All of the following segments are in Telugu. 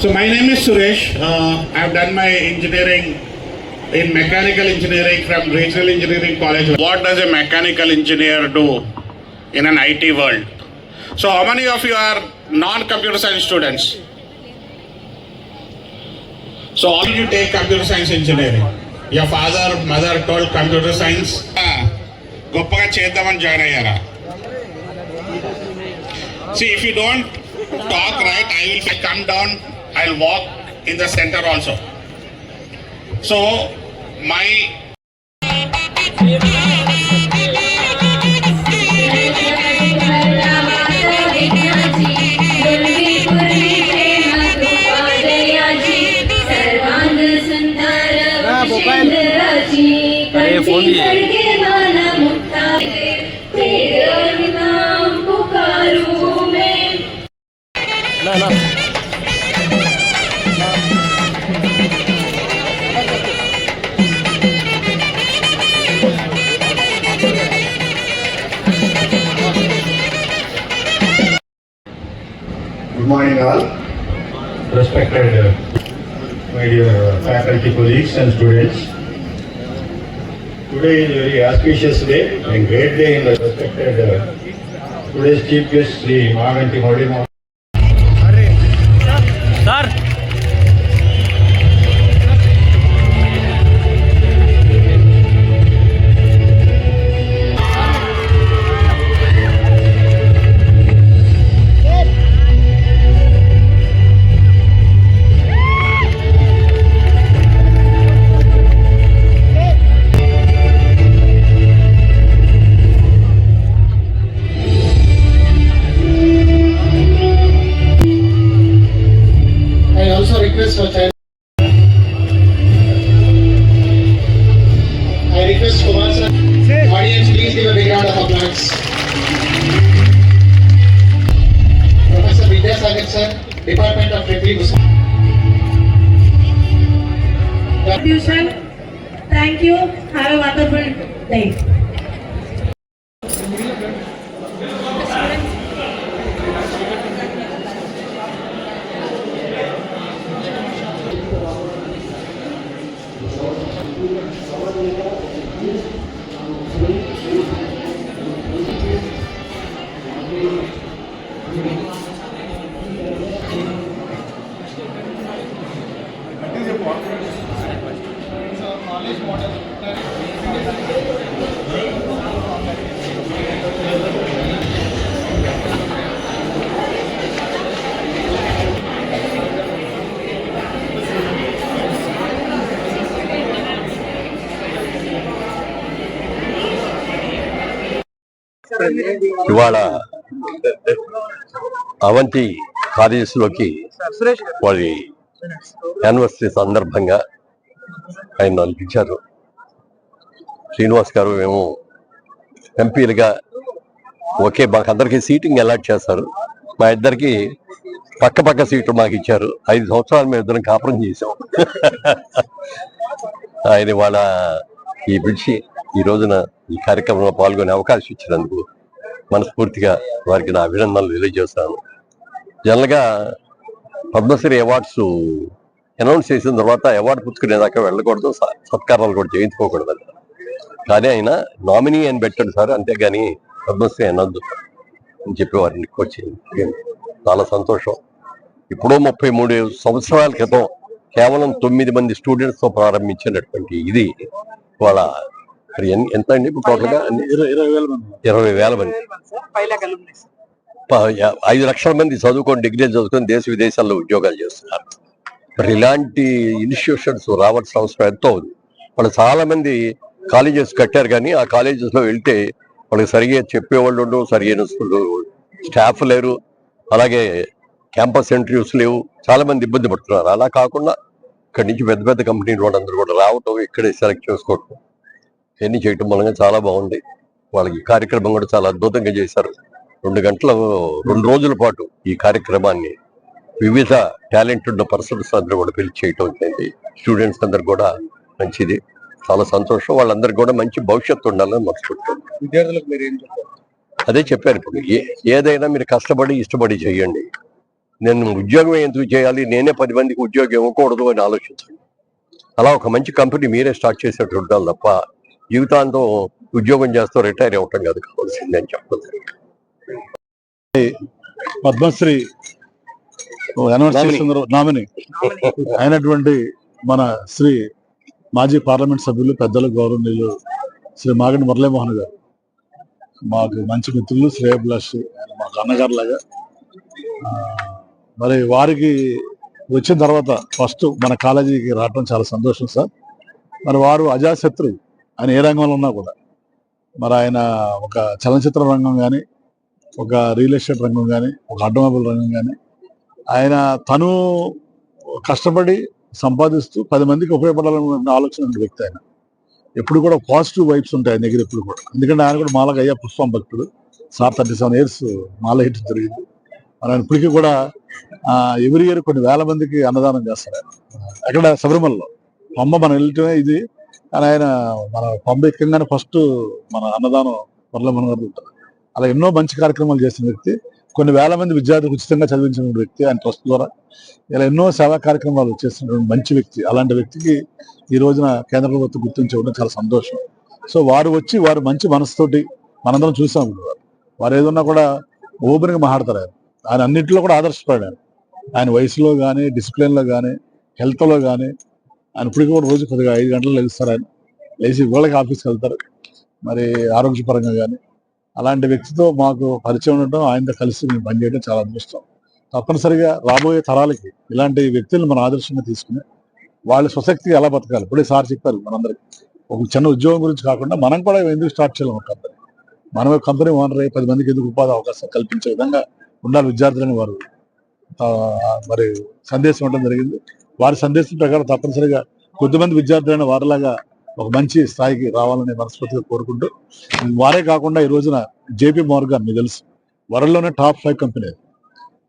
So my name is Suresh. I've done my engineering in mechanical engineering from Regional Engineering College. What does a mechanical engineer do in an IT world? So how many of you are non-computer science students? So all you take computer science engineering. Your father, mother told computer science. గొప్పగా చేద్దామని జాయిన్ అయ్యారా? See, if you don't talk right, I will come down, I'll walk in the center also. So my Good morning all, respected my dear faculty colleagues and students. Today is a very auspicious day and great day in the respected today's chief guest Sri Mahaganti Modi. Sir. Request for child. I request Kumar sir. Audience, please give a big round of applause. Professor Vidyasagar sir, Department of Revenue. Thank you. Have a wonderful day. ఇవాళ అవంతి కాలేజెస్లోకి వారి యానివర్సరీ సందర్భంగా ఆయన అనిపించారు. శ్రీనివాస్ గారు మేము ఎంపీలుగా మాకందరికీ సీటింగ్ అలాట్ చేస్తారు. మా ఇద్దరికి పక్క సీట్లు మాకు ఇచ్చారు. 5 సంవత్సరాలు మేము ఇద్దరం కాపురం చేసాం. ఆయన వాళ్ళ ఈ పిలిచి ఈ రోజున ఈ కార్యక్రమంలో పాల్గొనే అవకాశం ఇచ్చినందుకు మనస్ఫూర్తిగా వారికి నా అభినందనలు తెలియజేస్తాను. జనరల్గా పద్మశ్రీ అవార్డ్స్ అనౌన్స్ చేసిన తర్వాత అవార్డు పుచ్చుకునేదాకా వెళ్ళకూడదు, సత్కారాలు కూడా చేయించుకోకూడదు. కానీ ఆయన నామినీ అని పెట్టాడు సార్, అంతేగాని పద్మశ్రీ అనొద్దు అని చెప్పి వారిని వచ్చింది. చాలా సంతోషం. ఇప్పుడు 33 సంవత్సరాల క్రితం కేవలం 9 మంది స్టూడెంట్స్తో ప్రారంభించినటువంటి ఇది వాళ్ళ ఎంత అండి ఇప్పుడు టోటల్గా 20,000 మంది, 5 లక్షల మంది చదువుకొని డిగ్రీలు చదువుకొని దేశ విదేశాల్లో ఉద్యోగాలు చేస్తున్నారు. మరి ఇలాంటి ఇన్స్టిట్యూషన్స్ రావాల్సిన అవసరం ఎంతో ఉంది. వాళ్ళు చాలా మంది కాలేజెస్ కట్టారు, కానీ ఆ కాలేజెస్లో వెళ్తే వాళ్ళకి సరిగా చెప్పేవాళ్ళు ఉండవు, సరిగైన స్టాఫ్ లేరు, అలాగే క్యాంపస్ ఇంటర్వ్యూస్ లేవు. చాలా మంది ఇబ్బంది పడుతున్నారు. అలా కాకుండా ఇక్కడి నుంచి పెద్ద కంపెనీలు వాళ్ళందరూ కూడా రావటం, ఇక్కడే సెలెక్ట్ చేసుకోవటం, ఇవన్నీ చేయటం మూలంగా చాలా బాగుంది. వాళ్ళకి కార్యక్రమం కూడా చాలా అద్భుతంగా చేశారు. 2 రోజుల పాటు ఈ కార్యక్రమాన్ని వివిధ టాలెంట్ ఉన్న పర్సన్స్ అందరూ కూడా పిలిచి చేయటం జరిగింది. స్టూడెంట్స్ అందరు కూడా మంచిది, చాలా సంతోషం. వాళ్ళందరికీ కూడా మంచి భవిష్యత్తు ఉండాలని మనసుకుంటాం. విద్యార్థులకు మీరు ఏం చెప్తారు? అదే చెప్పారు, ఇప్పుడు ఏదైనా మీరు కష్టపడి ఇష్టపడి చేయండి. నేను ఉద్యోగం ఎందుకు చేయాలి, నేనే 10 మందికి ఉద్యోగం ఇవ్వకూడదు అని ఆలోచించండి. అలా ఒక మంచి కంపెనీ మీరే స్టార్ట్ చేసేట్టు ఉండాలి తప్ప జీవితాంతం ఉద్యోగం చేస్తూ రిటైర్ అవ్వటం కాదు కావాల్సింది అని చెప్పదు. పద్మశ్రీ నామినీ అయినటువంటి మన శ్రీ మాజీ పార్లమెంట్ సభ్యులు పెద్దలు గౌరవనీయులు శ్రీ మాగంటి మురళీమోహన్ గారు మాకు మంచి మిత్రులు, శ్రేయభిలాషి, మాకు అన్నగారు లాగా. మరి వారికి వచ్చిన తర్వాత ఫస్ట్ మన కాలేజీకి రావడం చాలా సంతోషం సార్. మరి వారు అజాశత్రు, ఆయన ఏ రంగంలో ఉన్నా కూడా, మరి ఆయన ఒక చలనచిత్ర రంగం కానీ, ఒక రియల్ ఎస్టేట్ రంగం కానీ, ఒక ఆటోమొబైల్ రంగం కానీ, ఆయన తను కష్టపడి సంపాదిస్తూ 10 మందికి ఉపయోగపడాలనే ఆలోచన ఉన్న వ్యక్తి. ఆయన ఎప్పుడు కూడా పాజిటివ్ వైబ్స్ ఉంటాయి ఆయన దగ్గర ఎప్పుడు కూడా. ఎందుకంటే ఆయన కూడా మాలాగా అయ్యా పుష్పం భక్తుడు. సార్ 37 years మాల వేయటం జరిగింది. ఆయన ఇప్పటికీ కూడా ఎవ్రీ ఇయర్ కొన్ని వేల మందికి అన్నదానం చేస్తారు. అక్కడ శబరిమలలో పంబ మనం వెళ్ళటమే ఇది, కానీ ఆయన మన పంబ ఎక్కగానే ఫస్ట్ మన అన్నదానం మురళీమోహన్ గారు ఉంటారు. అలా ఎన్నో మంచి కార్యక్రమాలు చేసిన వ్యక్తి, కొన్ని వేల మంది విద్యార్థులకు ఉచితంగా చదివించిన వ్యక్తి ఆయన ట్రస్ట్ ద్వారా. ఇలా ఎన్నో సేవా కార్యక్రమాలు చేస్తున్నటువంటి మంచి వ్యక్తి. అలాంటి వ్యక్తికి ఈ రోజున కేంద్ర ప్రభుత్వం గుర్తించడం చాలా సంతోషం. సో వారు వచ్చి వారు మంచి మనసుతోటి మనందరం చూసాం. వారు ఏదన్నా కూడా ఓపెన్గా మాట్లాడతారు. ఆయన అన్నింటిలో కూడా ఆదర్శపడారు. ఆయన వయసులో కానీ, డిసిప్లిన్లో కానీ, హెల్త్లో కానీ ఆయన ఇప్పటికీ కూడా రోజు కొద్దిగా 5 గంటలు లేస్తారు. ఆయన లేచి ఇవాళకి ఆఫీస్కి వెళ్తారు. మరి ఆరోగ్యపరంగా కానీ అలాంటి వ్యక్తితో మాకు పరిచయం ఉండటం, ఆయనతో కలిసి మేము పనిచేయడం చాలా అదృష్టం. తప్పనిసరిగా రాబోయే తరాలకి ఇలాంటి వ్యక్తులను మనం ఆదర్శంగా తీసుకుని వాళ్ళ స్వశక్తి ఎలా బతకాలి. ఇప్పుడే సార్ చెప్పారు మనందరికి. ఒక చిన్న ఉద్యోగం గురించి కాకుండా మనం కూడా ఎందుకు స్టార్ట్ చేయాలి ఒక కంపెనీ, మనమే కంపెనీ ఓనర్ అయ్యి 10 మందికి ఎందుకు ఉపాధి అవకాశం కల్పించే విధంగా ఉండాలి విద్యార్థులని వారు మరి సందేశం ఇవ్వడం జరిగింది. వారి సందేశం ప్రకారం తప్పనిసరిగా కొద్దిమంది విద్యార్థులైన వారిలాగా ఒక మంచి స్థాయికి రావాలని మనస్ఫూర్తిగా కోరుకుంటూ, వారే కాకుండా ఈ రోజున జేపీ మోర్గాన్ మీకు తెలుసు, వరల్డ్లోనే టాప్ 5 కంపెనీ.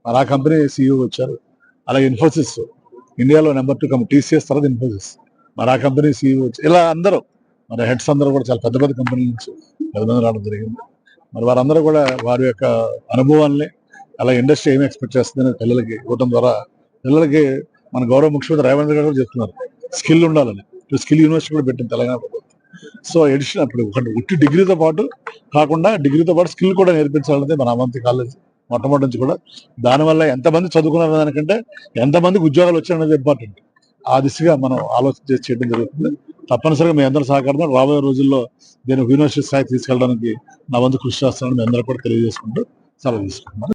మరి ఆ కంపెనీ CEO వచ్చారు. అలాగే ఇన్ఫోసిస్ ఇండియాలో నెంబర్ 2 కంపెనీ, TCS తర్వాత ఇన్ఫోసిస్, మరి ఆ కంపెనీ CEO వచ్చి ఇలా అందరూ మరి హెడ్స్ అందరూ కూడా చాలా పెద్ద పెద్ద కంపెనీల నుంచి 10 మంది రావడం జరిగింది. మరి వారందరూ కూడా వారి యొక్క అనుభవాల్ని, అలా ఇండస్ట్రీ ఏమి ఎక్స్పెక్ట్ చేస్తుందని పిల్లలకి ఇవ్వడం ద్వారా, పిల్లలకి మన గౌరవ ముఖ్యమంత్రి రేవంత్ గారు కూడా చెప్తున్నారు స్కిల్ ఉండాలని. స్కిల్ యూనివర్సిటీ కూడా పెట్టింది తెలంగాణ ప్రభుత్వం. సో ఎడిషన్ అప్పుడు ఒకటి ఉట్టి డిగ్రీతో పాటు కాకుండా, డిగ్రీతో పాటు స్కిల్ కూడా నేర్పించాలనేది మన అవంతి కాలేజ్ మొట్టమొదటి నుంచి కూడా. దానివల్ల ఎంతమంది చదువుకున్నారు దానికంటే ఎంతమందికి ఉద్యోగాలు వచ్చాయనేది ఇంపార్టెంట్. ఆ దిశగా మనం ఆలోచన చేయడం జరుగుతుంది. తప్పనిసరిగా మీ అందరి సహకారం రాబోయే రోజుల్లో దీన్ని యూనివర్సిటీ స్థాయి తీసుకెళ్ళడానికి నా వంతు కృషి చేస్తానని మీ అందరూ కూడా తెలియజేసుకుంటూ సెలవు తీసుకుంటున్నాను.